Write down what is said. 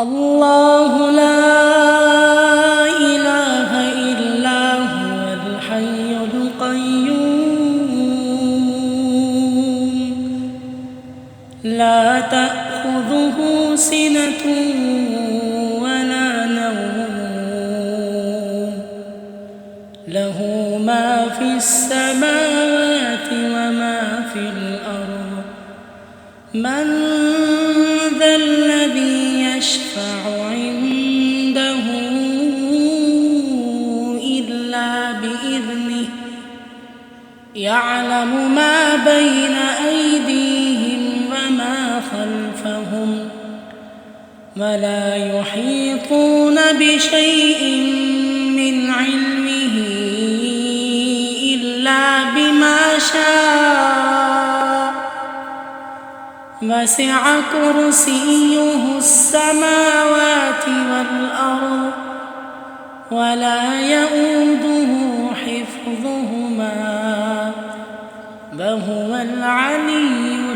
الله لا إله إلا هو الحي القيوم لا تأخذه سنة ولا نوم له ما في السماوات وما في الأرض من ذا الذي يشفع عنده إلا بإذنه يعلم ما بين أيديهم وما خلفهم ولا يحيطون بشيء من علمه إلا بما شاء وسع كرسيه السماوات والأرض ولا يئوده حفظهما وهو العلي